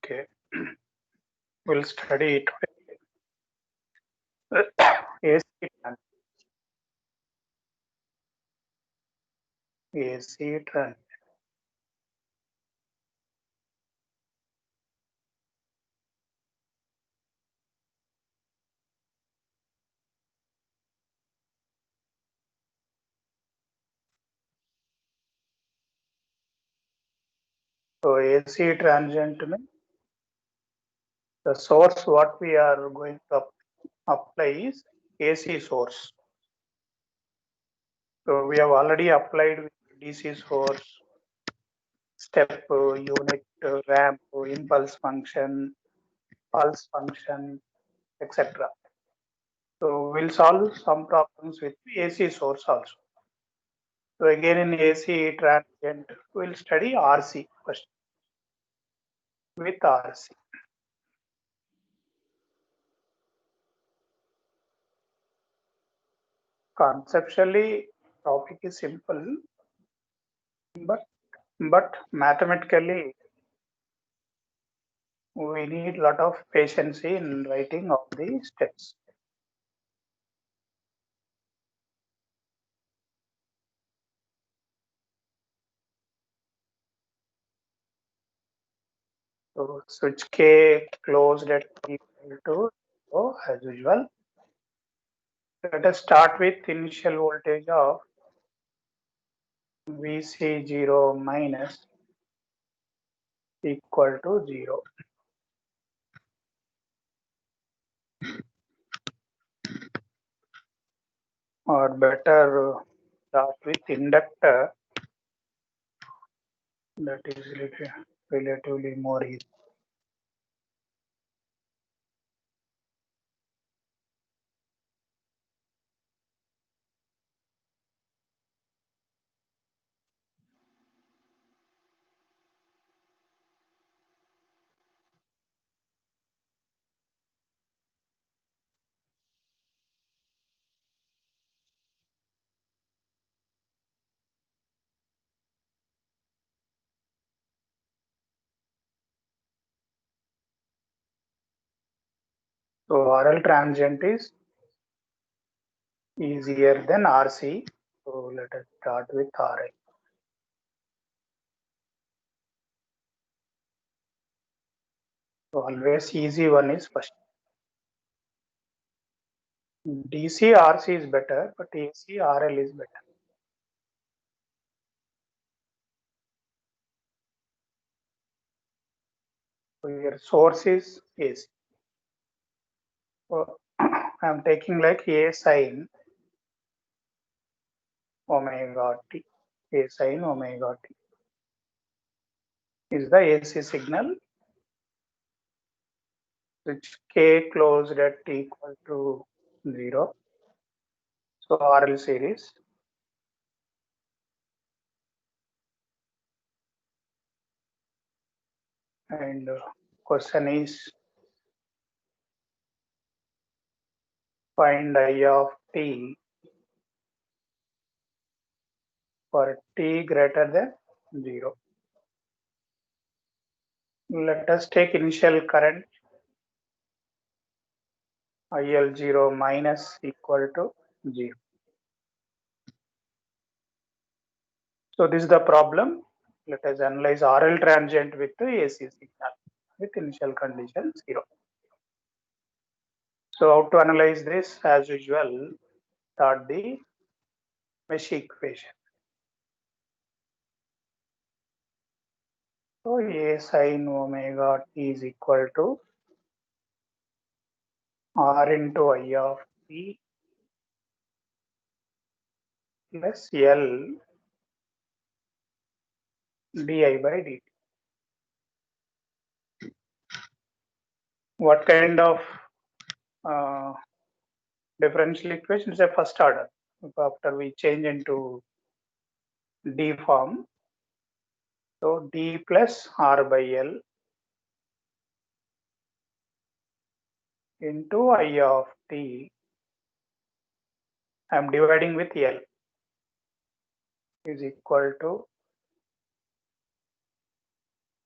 Okay, we'll study today. AC trans AC trans So AC transient means the source what we are going to apply is AC source. So we have already applied with DC source, step, unit, ramp, impulse function, pulse function, etc. So we'll solve some problems with AC source also. So again in AC transient, we'll study RC first with RC. Conceptually, topic is simple, but mathematically we need lot of patience in writing of the steps. So switch K closed at equal to 0 as usual. Let us start with initial voltage of Vc0 minus equal to 0. Or better start with inductor, that is relatively more easy. So RL transient is easier than RC. So let us start with RL. So always easy one is first. DC RC is better, but AC RL is better. So your source is AC. So I am taking like A sin omega t. A sin omega t is the AC signal, which K closed at equal to 0. So RL series. And question is find I of t for t greater than 0. Let us take initial current IL0 minus equal to 0. So this is the problem. Let us analyze RL transient with the AC signal with initial condition 0. So how to analyze this? As usual, start the mesh equation. So A sin omega t is equal to R into I of t plus L di by dt. What kind of differential equation is a first order? After we change into d form, so d plus R by L into I of t, I am dividing with L, is equal to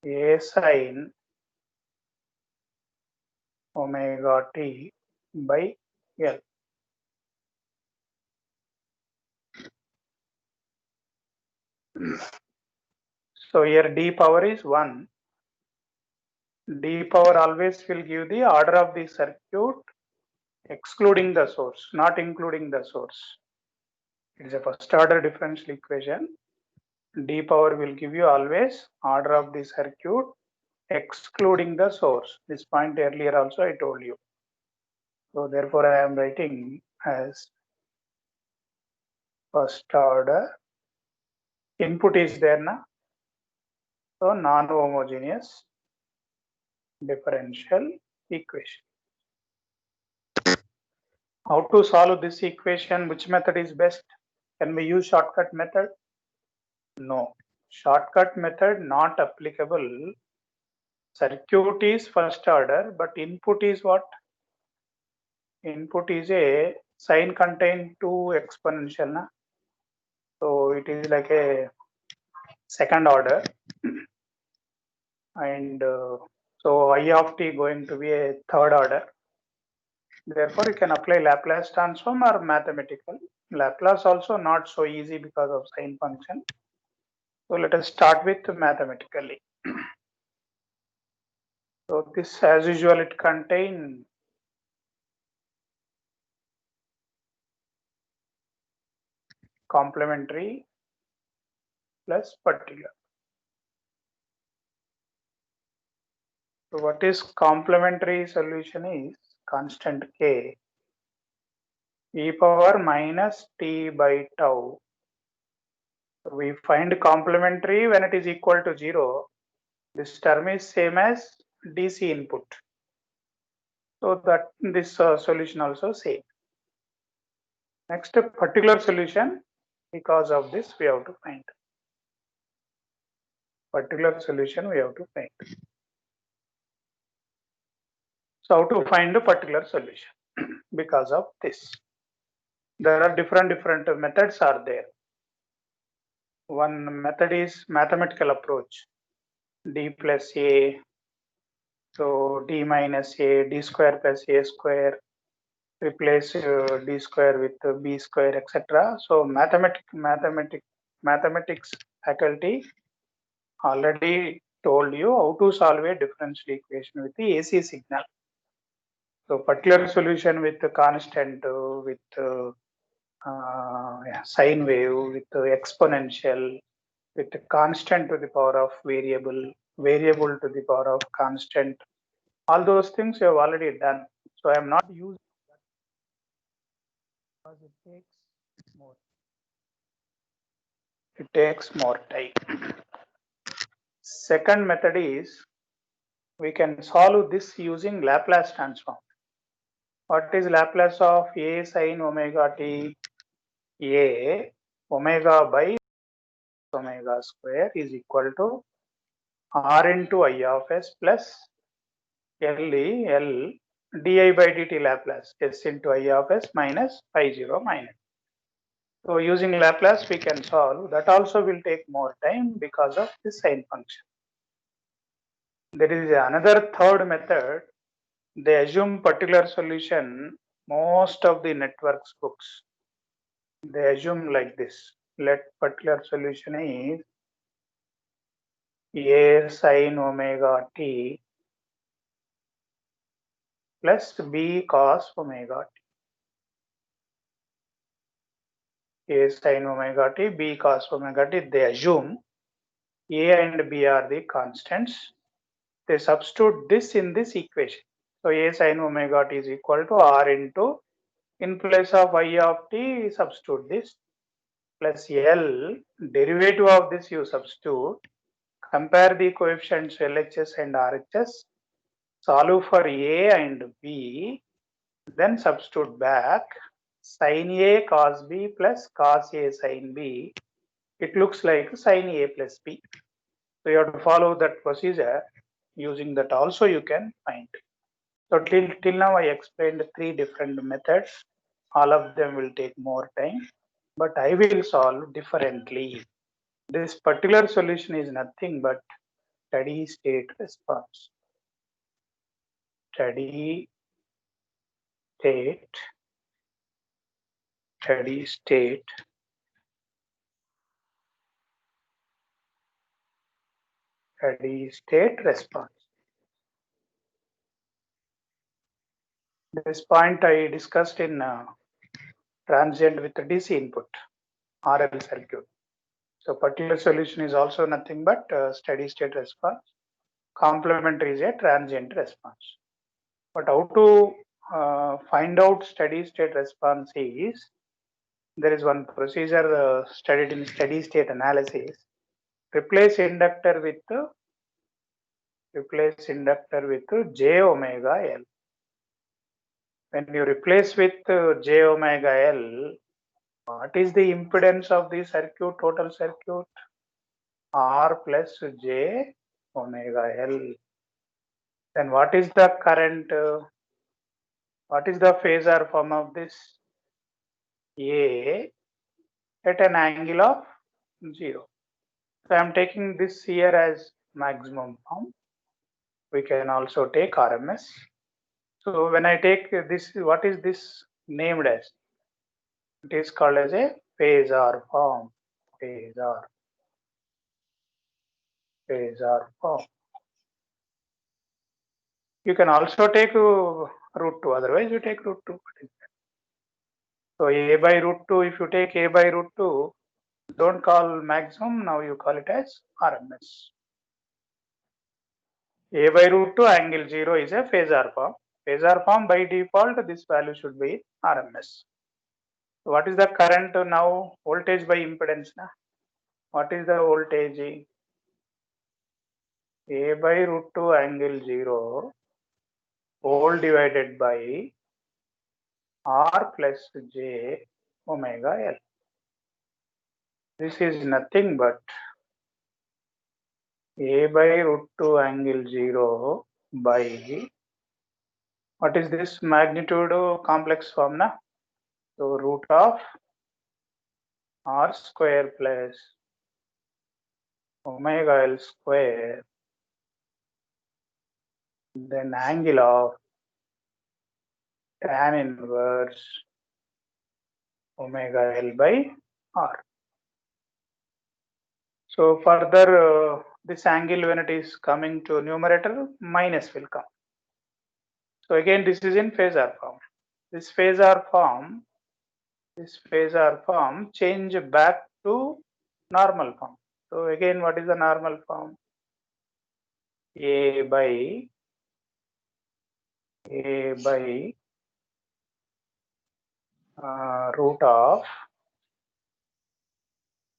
A sin omega t by L. So here d power is 1. D power always will give the order of the circuit excluding the source, not including the source. It is a first order differential equation. D power will give you always order of the circuit excluding the source. This point earlier also I told you. So therefore I am writing as first order. Input is there na. So non-homogeneous differential equation. How to solve this equation? Which method is best? Can we use shortcut method? No. Shortcut method not applicable. Circuit is first order, but input is what? Input is a sign contained 2 exponential. Na? So it is like a second order. And so I of t going to be a third order. Therefore, you can apply Laplace transform or mathematical. Laplace also not so easy because of sign function. So let us start with mathematically. So this, as usual, it contains complementary plus particular. So what is complementary solution is constant k e power minus t by tau. We find complementary when it is equal to 0. This term is same as DC input. So that this solution also same. Next, a particular solution, because of this we have to find. Particular solution we have to find. So how to find a particular solution? Because of this. There are different methods are there. One method is mathematical approach. D plus A, so D minus A, D square plus A square, replace D square with B square, etc. So mathematics faculty already told you how to solve a differential equation with the AC signal. So particular solution with the constant, with sine wave, with exponential, with constant to the power of variable, variable to the power of constant. All those things you have already done. So I am not using that because it takes more. It takes more time. Second method is we can solve this using Laplace transform. What is Laplace of A sin omega t? A omega by omega square is equal to R into I of s plus L di by dt Laplace s into I of s minus phi 0 minus. So using Laplace we can solve. That also will take more time because of this sign function. There is another third method. They assume particular solution. Most of the networks books, they assume like this. Let particular solution is A sin omega t plus B cos omega t. A sin omega t, B cos omega t. They assume A and B are the constants. They substitute this in this equation. So A sin omega t is equal to R into, in place of I of t, substitute this, plus L, derivative of this you substitute, compare the coefficients LHS and RHS, solve for A and B, then substitute back sin A cos B plus cos A sin B. It looks like sin A plus B. So you have to follow that procedure. Using that also you can find. So till now I explained 3 different methods. All of them will take more time, but I will solve differently. This particular solution is nothing but steady state response. steady state response. This point I discussed in transient with the DC input, RL circuit. So particular solution is also nothing but steady state response. Complementary is a transient response. But how to find out steady state response is, there is one procedure studied in steady state analysis. Replace inductor with j omega L. When you replace with j omega L, what is the impedance of the circuit, total circuit? R plus j omega L. Then what is the current? What is the phasor form of this? A at an angle of 0. So I am taking this here as maximum form. We can also take RMS. So when I take this, what is this named as? It is called as a phasor form. Phasor form. You can also take root 2, otherwise you take root 2. So a by root 2, if you take a by root 2, don't call maximum, now you call it as RMS. A by root 2 angle 0 is a phasor form. Phasor form by default, this value should be RMS. So what is the current now? Voltage by impedance. Na? What is the voltage? A by root 2 angle 0 whole divided by R plus j omega L. This is nothing but A by root 2 angle 0 by, what is this magnitude complex form? Na? So root of R square plus omega L square, then angle of tan inverse omega L by R. So further this angle, when it is coming to numerator, minus will come. So again this is in phasor form. This phasor form change back to normal form. So again, what is the normal form? A by root of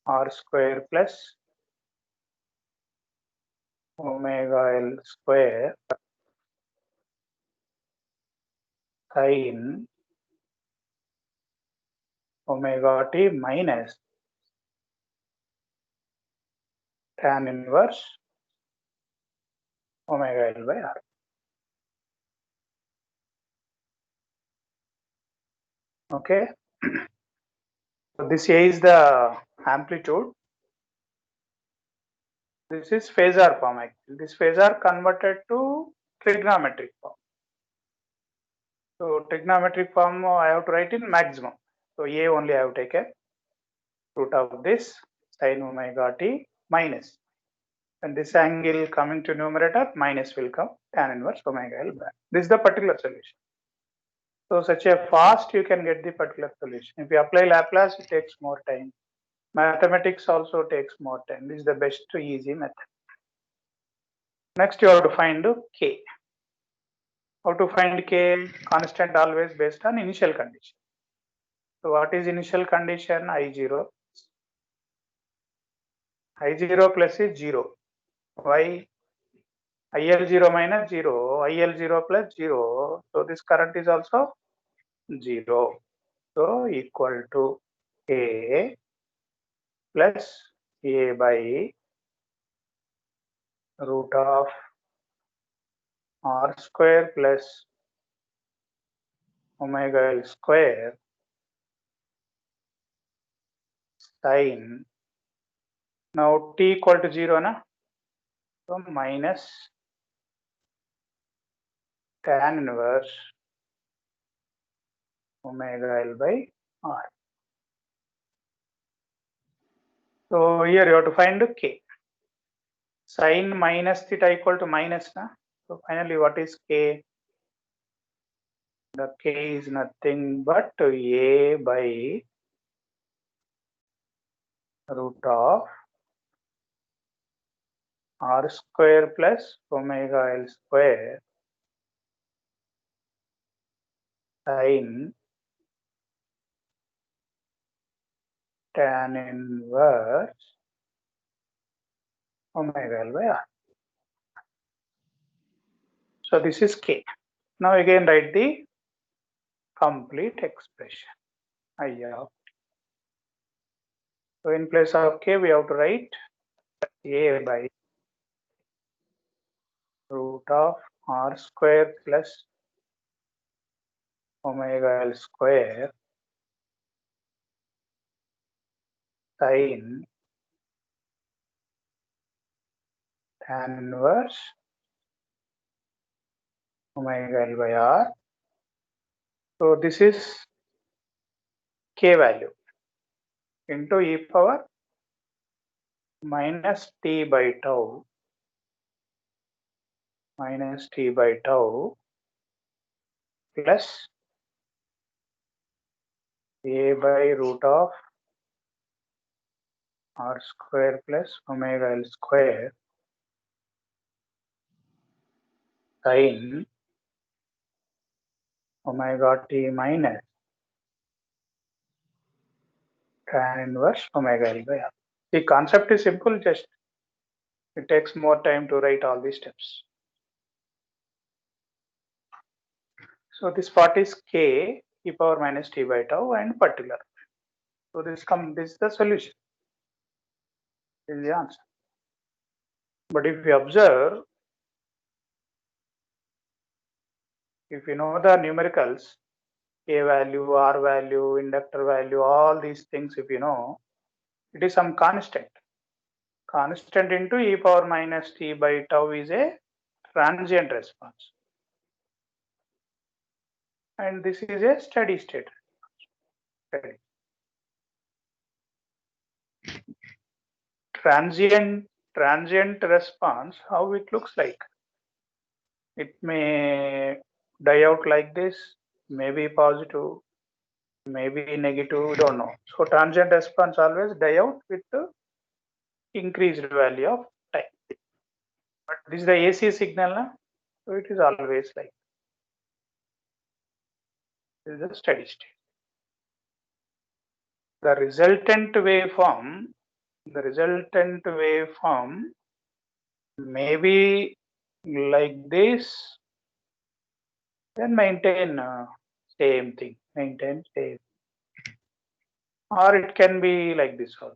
R square plus omega L square sin omega t minus tan inverse omega L by R. Okay. So this A is the amplitude. This is phasor form actually. This phasor converted to trigonometric form. So trigonometric form I have to write in maximum. So A only I have taken root of this sin omega t minus. And this angle coming to numerator, minus will come, tan inverse omega L by. This is the particular solution. So such a fast you can get the particular solution. If you apply Laplace, it takes more time. Mathematics also takes more time. This is the best easy method. Next you have to find K. How to find K? Constant always based on initial condition. So what is initial condition? I0. I0 plus is 0. Why? IL0 minus 0. IL0 plus 0. So this current is also 0. So equal to A plus A by root of R square plus omega L square sin. Now t equal to 0 na? So minus tan inverse omega L by R. So here you have to find K. Sin minus theta equal to minus, na? So finally, what is K? The K is nothing but A by root of R square plus omega L square sin tan inverse omega L by R. So this is K. Now again write the complete expression. So in place of K, we have to write A by root of R square plus omega L square sin tan inverse omega L by R. So this is K value into e power minus t by tau plus A by root of R square plus omega L square sin omega t minus tan inverse omega L by R. The concept is simple, just it takes more time to write all these steps. So this part is K e power minus t by tau and particular. So this is the solution. This is the answer. But if you observe, if you know the numericals, K value, R value, inductor value, all these things, if you know, it is some constant. Constant into e power minus t by tau is a transient response. And this is a steady state. Transient response, how it looks like. It may die out like this, maybe positive, maybe negative, don't know. So transient response always die out with the increased value of time. But this is the AC signal, na? So it is always like this is a steady state. The resultant waveform may be like this, then maintain same thing, or it can be like this also.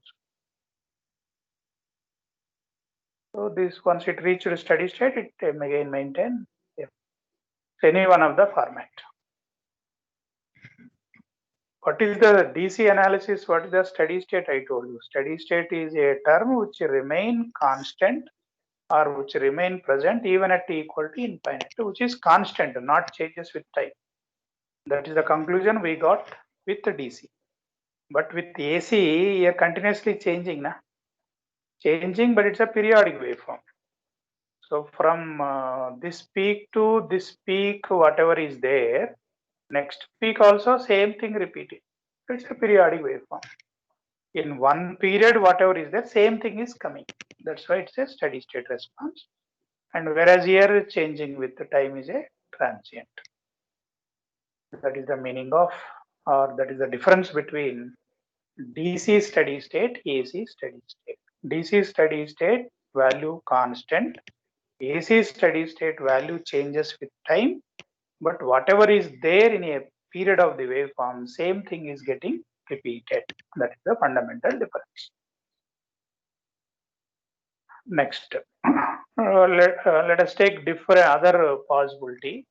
So this, once it reaches steady state, it again maintain any one of the format. What is the DC analysis? What is the steady state? I told you. Steady state is a term which remain constant or which remain present even at t equal to infinite, which is constant, not changes with time. That is the conclusion we got with the DC. But with AC, you are continuously changing, na? Changing, but it's a periodic waveform. So from this peak to this peak, whatever is there, next peak also same thing repeated. It's a periodic waveform. In one period, whatever is there, same thing is coming. That's why it's a steady state response. And whereas here changing with the time is a transient. That is the meaning of, or that is the difference between DC steady state, AC steady state. DC steady state value constant. AC steady state value changes with time, but whatever is there in a period of the waveform, same thing is getting repeated. That is the fundamental difference. Next, let us take different other possibility.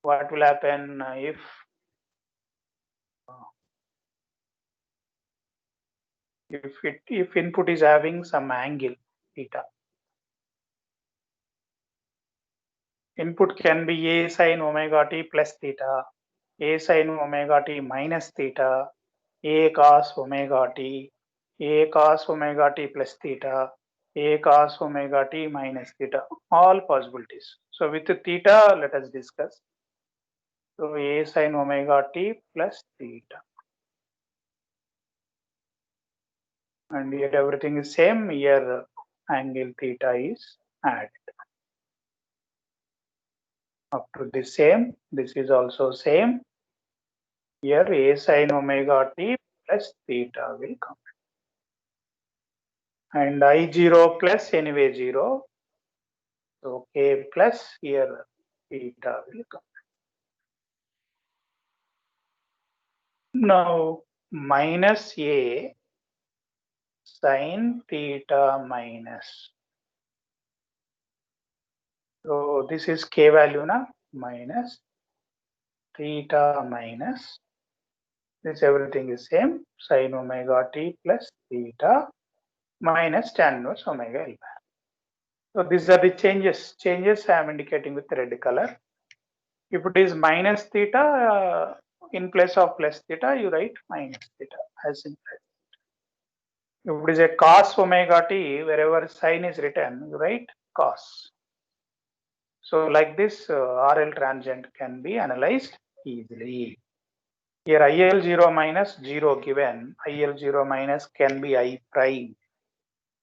What will happen if input is having some angle theta? Input can be a sin omega t plus theta, a sin omega t minus theta, a cos omega t, a cos omega t plus theta, a cos omega t minus theta, all possibilities. So with theta, let us discuss. So a sin omega t plus theta. And yet everything is same, here angle theta is added. Up to the same, this is also same. Here a sin omega t plus theta will come. And I0 plus anyway 0. So k plus here theta will come. Now minus a sin theta minus. So this is k value na minus theta minus. This everything is same, sin omega t plus theta minus tan inverse omega L. So these are the changes. Changes I am indicating with red color. If it is minus theta, in place of plus theta, you write minus theta as in. If it is a cos omega t, wherever sin is written, you write cos. So like this, RL transient can be analyzed easily. Here IL0 minus 0 given, IL0 minus can be I prime.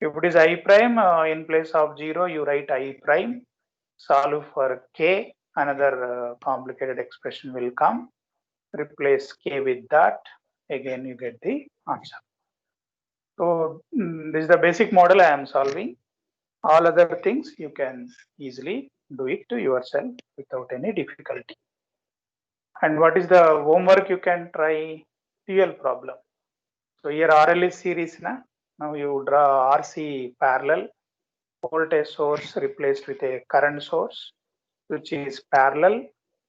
If it is I prime, in place of 0, you write I prime. Solve for k, another complicated expression will come. Replace k with that, again you get the answer. So this is the basic model I am solving. All other things you can easily do it to yourself without any difficulty. And what is the homework you can try? Dual problem. So here RL is series na. Now you draw RC parallel, voltage source replaced with a current source, which is parallel.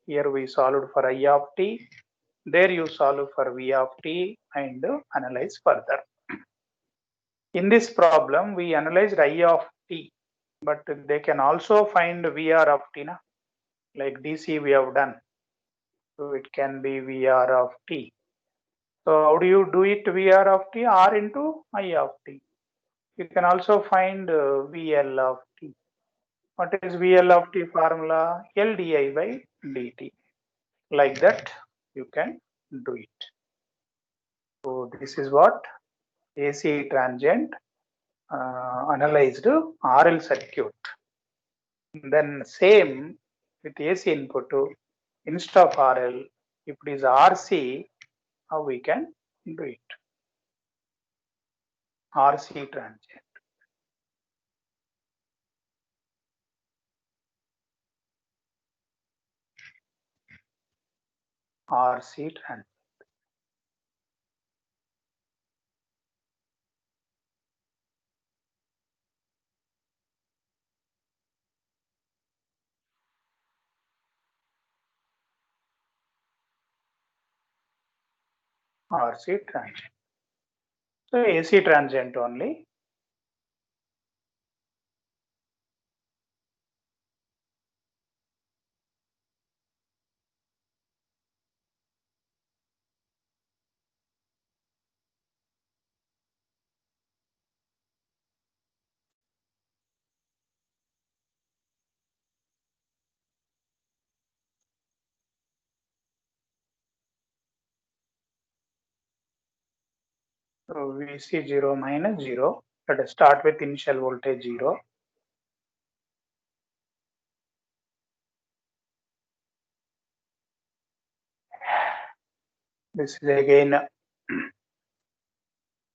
Here we solved for I of t. There you solve for V of t and analyze further. In this problem, we analyzed I of t, but they can also find VR of t, na? Like DC we have done. So it can be VR of t. So how do you do it? VR of t, R into I of t. You can also find VL of t. What is VL of t formula? L di by dt. Like that, you can do it. So this is what AC transient analyzed RL circuit. Then same with AC input, instead of RL, if it is RC, how we can do it? RC transient. RC transient. RC transient. So AC transient only. So VC 0 minus 0. Let us start with initial voltage 0. This is again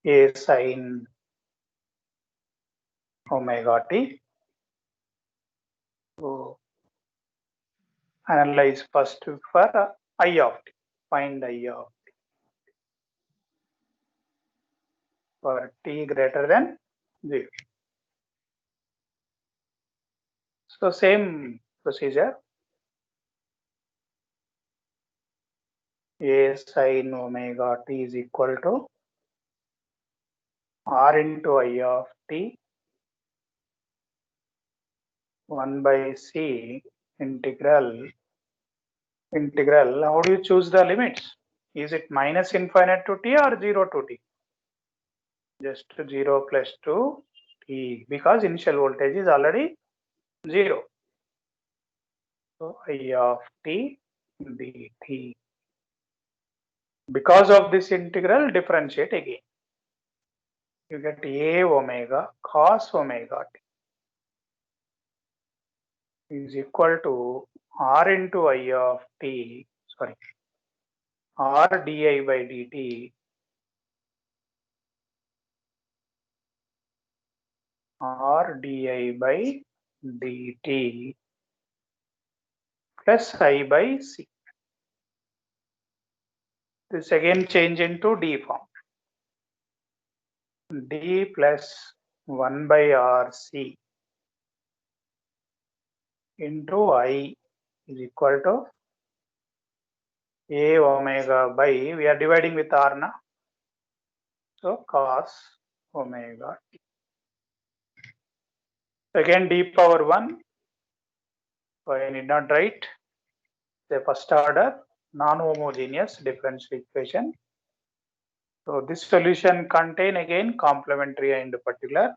A sin omega t. So analyze first for I of t. Find I of t for t greater than 0. So same procedure. A sin omega t is equal to R into I of t 1 by C integral, how do you choose the limits? Is it minus infinite to t or 0 to t? Just 0 plus 2 t, because initial voltage is already 0. So I of t dt. Because of this integral, differentiate again. You get a omega cos omega t is equal to r into I of t, sorry, r di by dt, r di by dt plus I by c. This again change into d form. D plus 1 by RC into I is equal to A omega by, we are dividing with R now. So cos omega t. Again d power 1. So I need not write the first order non-homogeneous differential equation. So this solution contain again complementary and particular.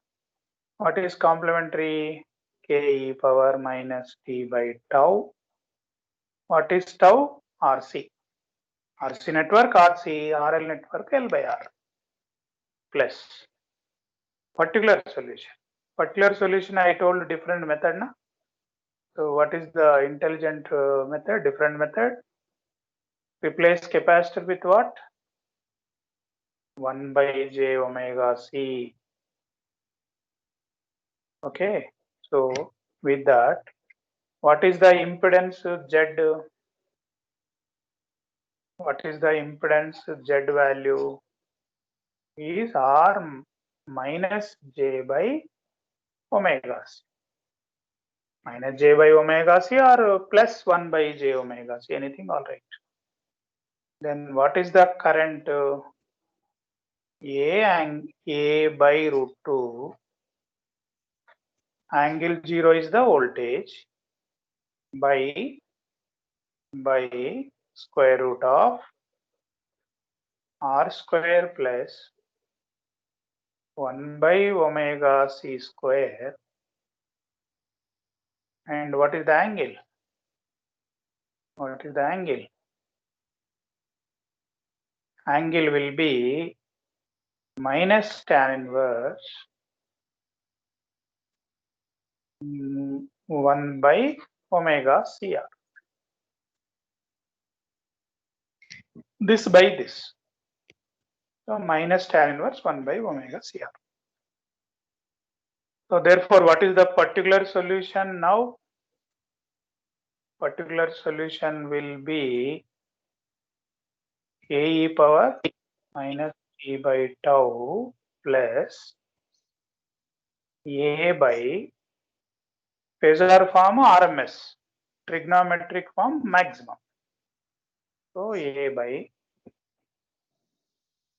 What is complementary? K e power minus t by tau. What is tau? RC. RC network, RC, RL network, L by R plus particular solution. Particular solution I told different method. Na? So what is the intelligent method? Different method. Replace capacitor with what? 1 by j omega c. Okay. So with that, what is the impedance Z? What is the impedance Z value? Is R minus j by omega c. Minus j by omega c or plus 1 by j omega c, anything, all right. Then what is the current? A and A by root 2. Angle 0 is the voltage by square root of R square plus 1 by omega c square. And what is the angle? What is the angle? Angle will be minus tan inverse 1 by omega CR. This by this. So minus tan inverse 1 by omega CR. So therefore, what is the particular solution now? Particular solution will be A e power minus e by tau plus A by phasor form RMS, trigonometric form maximum. So A by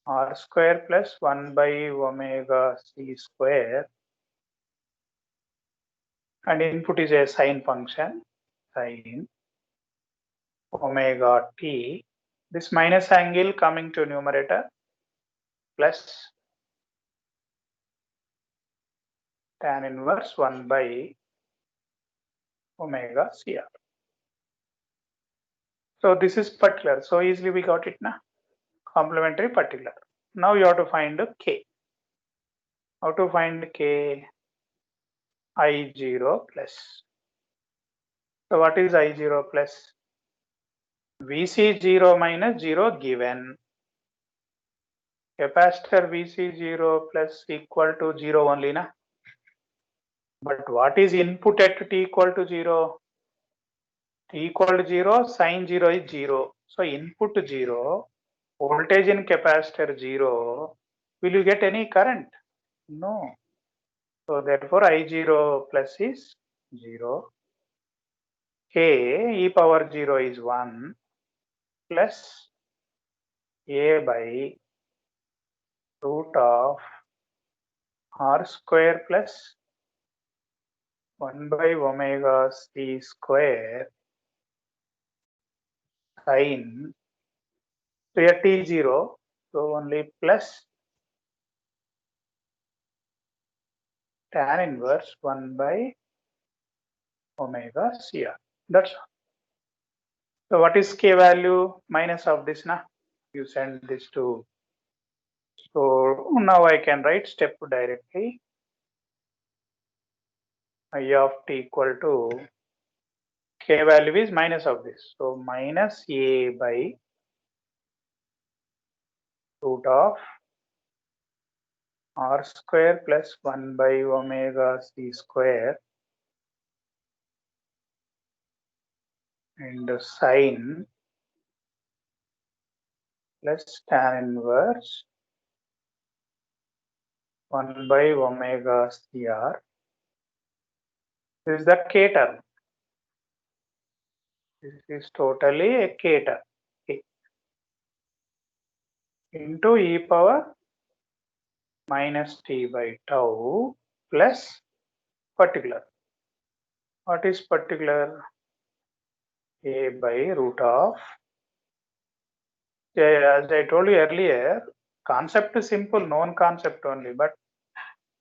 R square plus 1 by omega c square, and input is a sine function, sine omega t. This minus angle coming to numerator plus tan inverse 1 by omega CR. So this is particular. So easily we got it now. Complementary particular. Now you have to find K. How to find K? I0 plus. So what is I0 plus? VC0 minus 0 given. Capacitor VC0 plus equal to 0 only na. But what is input at t equal to 0? T equal to 0, sine 0 is 0. So input 0, voltage in capacitor 0. Will you get any current? No. So therefore I0 plus is 0. K e power 0 is 1 plus A by root of R square plus 1 by omega c square sin. So here t0, so only plus tan inverse 1 by omega cr. That's all. So what is k value minus of this now? You send this to. So now I can write step directly. I of t equal to k value is minus of this. So minus a by root of r square plus 1 by omega c square and sine plus tan inverse 1 by omega cr. This is the k term. This is totally a k term. K into e power minus t by tau plus particular. What is particular? A by root of. As I told you earlier, concept is simple, known concept only, but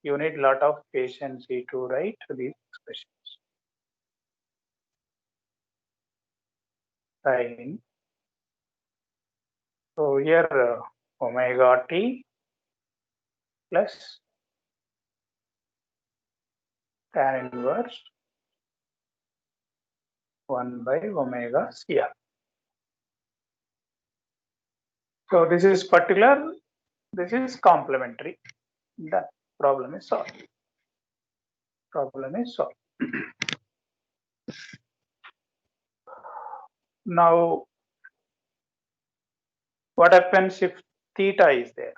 you need lot of patience to write these expressions. Sine. So here omega t plus tan inverse 1 by omega cr. So this is particular, this is complementary. The problem is solved. Problem is solved. Now, what happens if theta is there?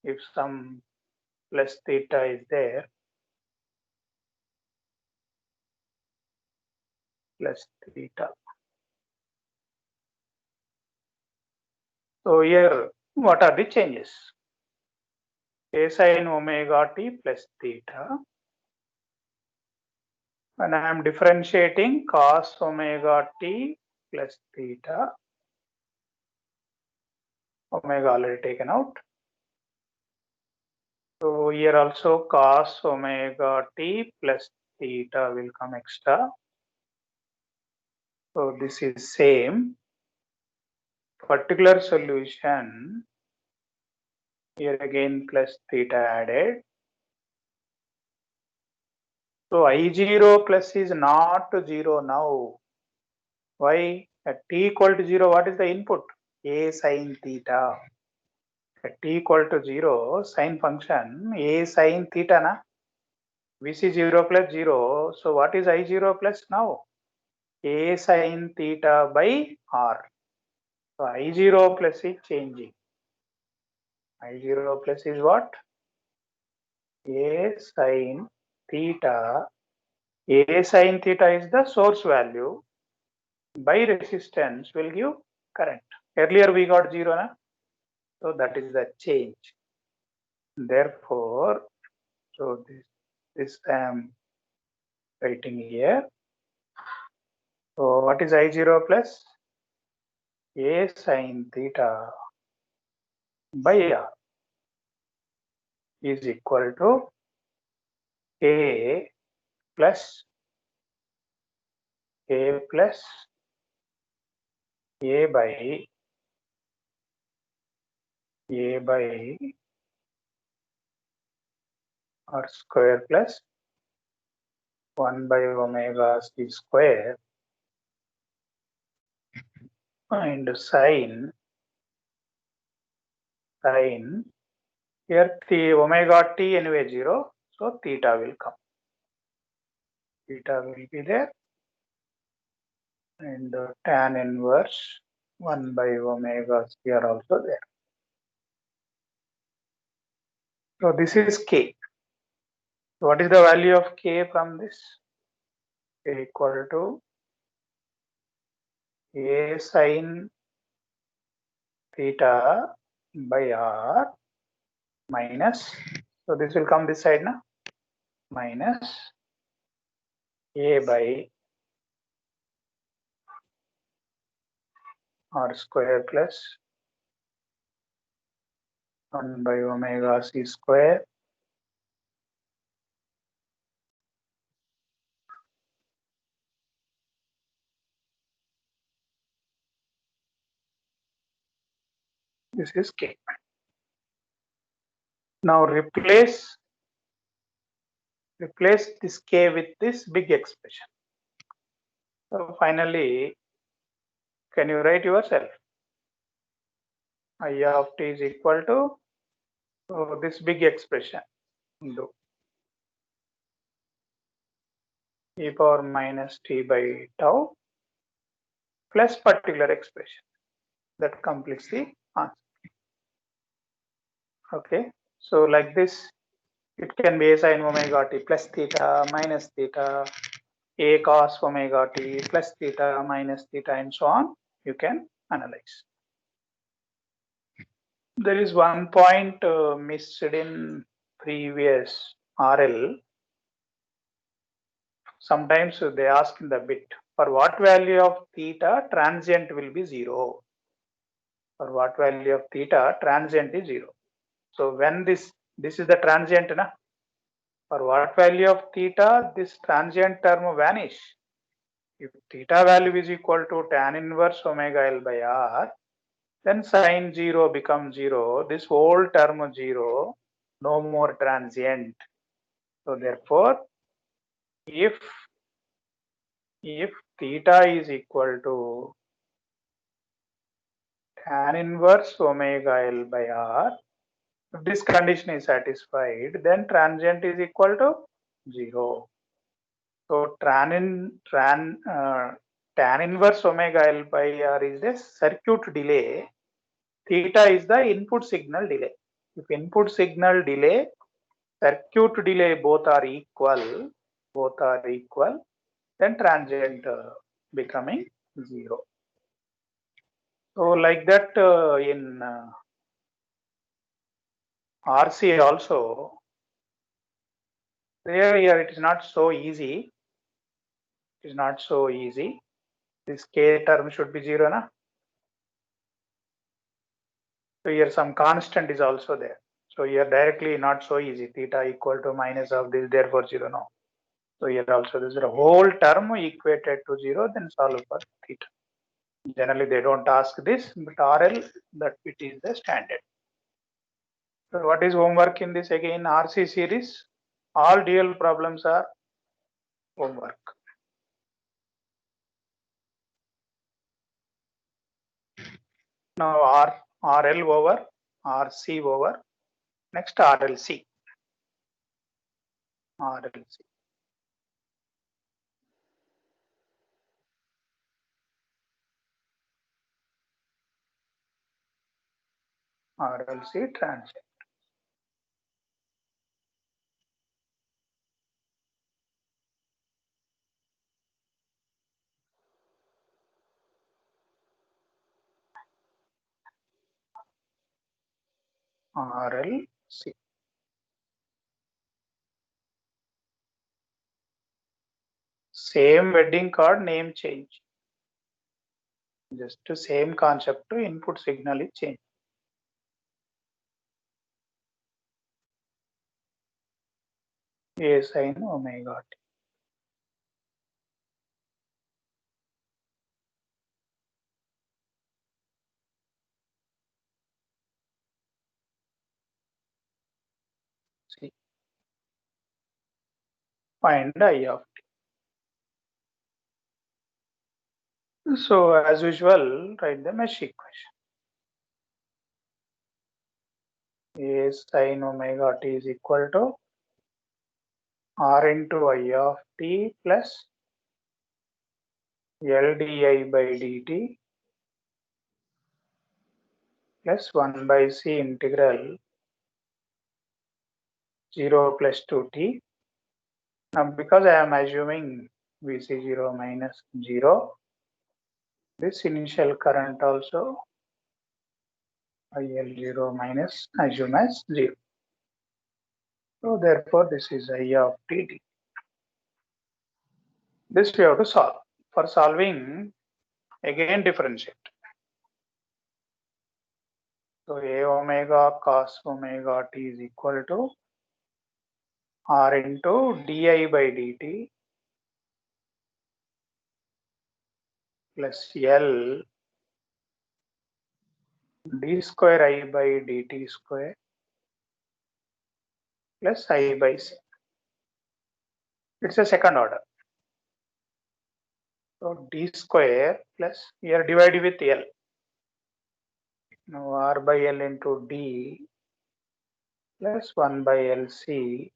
If some plus theta is there, plus theta. So here, what are the changes? A sin omega t plus theta. And I am differentiating cos omega t plus theta. Omega already taken out. So here also cos omega t plus theta will come extra. So this is same. Particular solution. Here again plus theta added. So I0 plus is not 0 now. Why? At t equal to 0, what is the input? A sin theta. At t equal to 0, sine function, A sin theta na? Vc0 plus 0. So what is I0 plus now? A sin theta by R. So I0 plus is changing. I0 plus is what? A sin theta. A sin theta is the source value. By resistance will give current. Earlier we got 0 na? So that is the change. Therefore, so this I am writing here. So what is I0 plus? A sin theta by R is equal to A plus A plus A by R square plus 1 by omega c square and sine here the omega t anyway 0, so theta will come. Theta will be there and tan inverse 1 by omega c are also there. So this is k. What is the value of k from this? K equal to A sin theta by R minus, so this will come this side now, minus A by R square plus 1 by omega C square this is K. Now replace this K with this big expression. So finally, can you write yourself? I of t is equal to this big expression into e power minus t by tau plus particular expression that completes the answer. Okay, so like this, it can be a sin omega t plus theta minus theta, a cos omega t plus theta minus theta, and so on. You can analyze. There is one point missed in previous RL. Sometimes they ask in the bit, for what value of theta transient will be 0? For what value of theta transient is 0? So when this is the transient, na? For what value of theta this transient term vanish? If theta value is equal to tan inverse omega L by R, then sin 0 becomes 0. This whole term 0, no more transient. So therefore, if theta is equal to tan inverse omega L by R, if this condition is satisfied, then transient is equal to 0. So tan inverse omega L by R is the circuit delay. Theta is the input signal delay. If input signal delay, circuit delay both are equal, then transient becoming 0. So like that in RC also, here it is not so easy. It is not so easy. This K term should be 0, na? So here some constant is also there. So here directly not so easy. Theta equal to minus of this, therefore 0, no. So here also this is a whole term equated to 0, then solve for theta. Generally they don't ask this, but RL, that it is the standard. So what is homework in this again? RC series, all DL problems are homework. Now RL over, RC over, next RLC. RLC. RLC transient. RLC. Same wedding card, name change. Just the same concept to input signal is change. A sin omega t. See. Find I of t. So as usual, write the mesh equation. A sin omega t is equal to R into I of t plus L di by dt plus 1 by c integral 0 plus 2t. Now because I am assuming Vc0 minus 0, this initial current also IL0 minus assume as 0. So therefore, this is I of dt. This we have to solve. For solving, again differentiate. So a omega cos omega t is equal to r into di by dt plus L d square I by dt square plus I by c. It's a second order. So d square plus here divided with L. Now r by L into d plus 1 by LC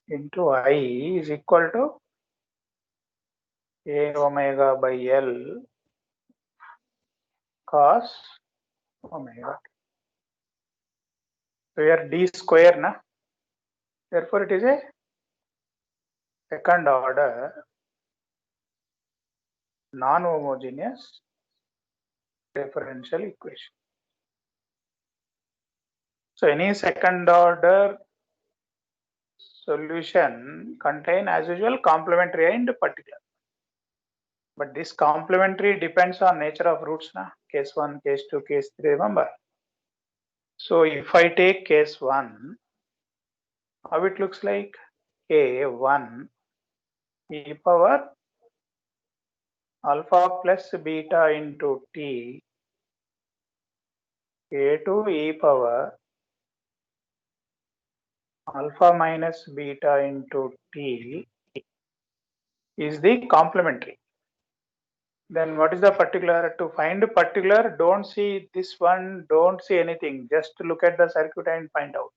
into I is equal to a omega by L cos omega. So here d square na. Therefore it is a second order non-homogeneous differential equation. So any second order solution contain as usual complementary and particular. But this complementary depends on nature of roots na. Case 1, case 2, case 3, remember. So if I take case 1, how it looks like? K1 e power alpha plus beta into t, K2 e power alpha minus beta into t is the complementary. Then what is the particular? To find particular, don't see this one, don't see anything. Just look at the circuit and find out.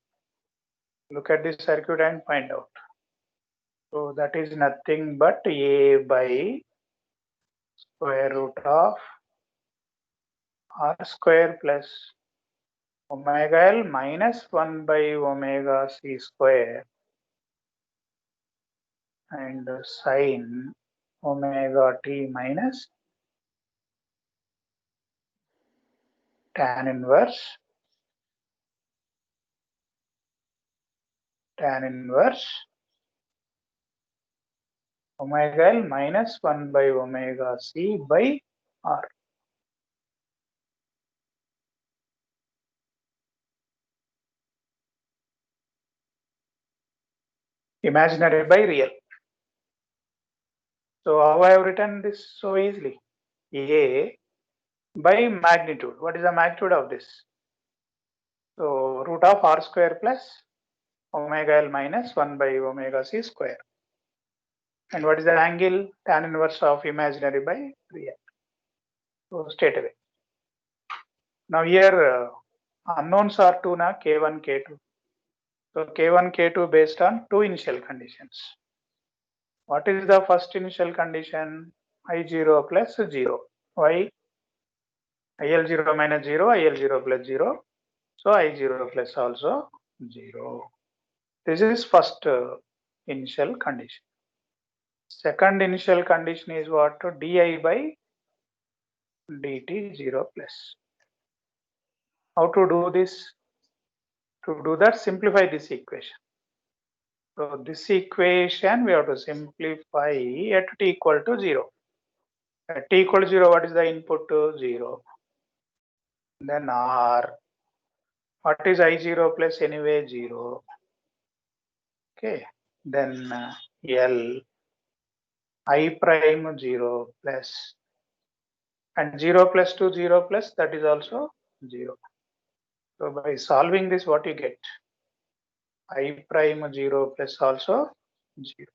Look at this circuit and find out. So that is nothing but a by square root of r square plus omega L minus 1 by omega c square and sine omega t minus tan inverse omega L minus 1 by omega c by r. Imaginary by real. So how I have written this so easily? A by magnitude. What is the magnitude of this? So root of r square plus omega L minus 1 by omega c square. And what is the angle? Tan inverse of imaginary by real. So straight away. Now here unknowns are 2 na, K1, K2. So K1, K2 based on two initial conditions. What is the first initial condition? I0 plus 0. Why? IL0 minus 0, IL0 plus 0. So I0 plus also 0. This is first initial condition. Second initial condition is what? Di by dt 0 plus. How to do this? To do that, simplify this equation. So this equation we have to simplify at t equal to 0. At t equal to 0, what is the input? 0. Then r. What is I0 plus anyway? 0. Okay. Then L. I prime 0 plus. And 0 plus to 0 plus, that is also 0. So by solving this, what you get? I prime 0 plus also 0.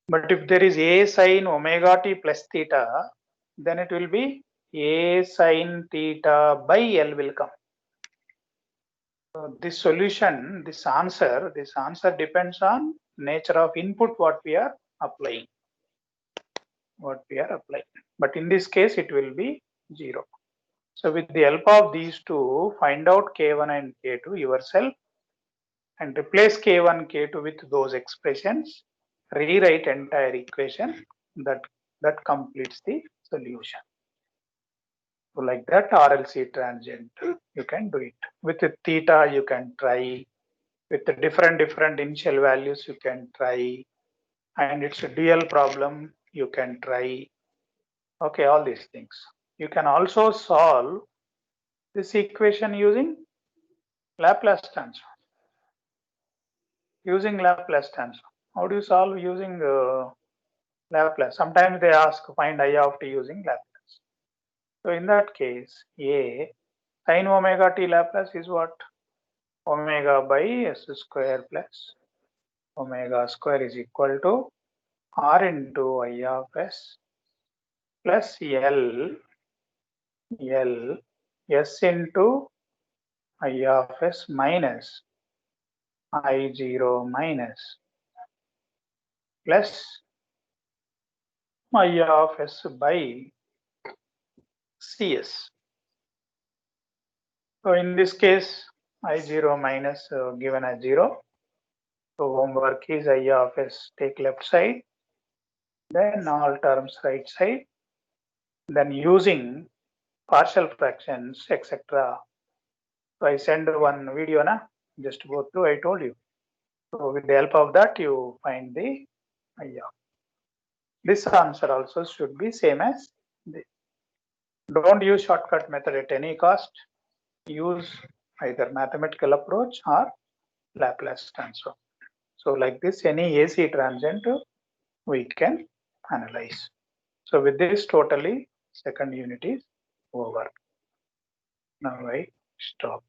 But if there is a sine omega t plus theta, then it will be a sine theta by L will come. So this solution, this answer depends on nature of input what we are applying. But in this case, it will be 0. So with the help of these two, find out K1 and K2 yourself and replace K1, K2 with those expressions. Rewrite entire equation that completes the solution. So like that, RLC transient you can do it. With theta, you can try. With the different initial values, you can try. And it's a dual problem, you can try. Okay, all these things. You can also solve this equation using Laplace transform. Using Laplace transform. How do you solve using Laplace? Sometimes they ask find I of t using Laplace. So in that case, A sin omega t Laplace is what? Omega by s square plus omega square is equal to r into I of s plus L s into I of s minus I0 minus plus I of s by Cs. So in this case, I0 minus given as 0. So homework is I of s take left side, then all terms right side, then using partial fractions, etc. So I send one video, just go through, I told you. So with the help of that, you find the I of. This answer also should be same as this. Don't use shortcut method at any cost. Use either mathematical approach or Laplace transform. So like this, any AC transient we can analyze. So with this totally second unit is over. Now I stop.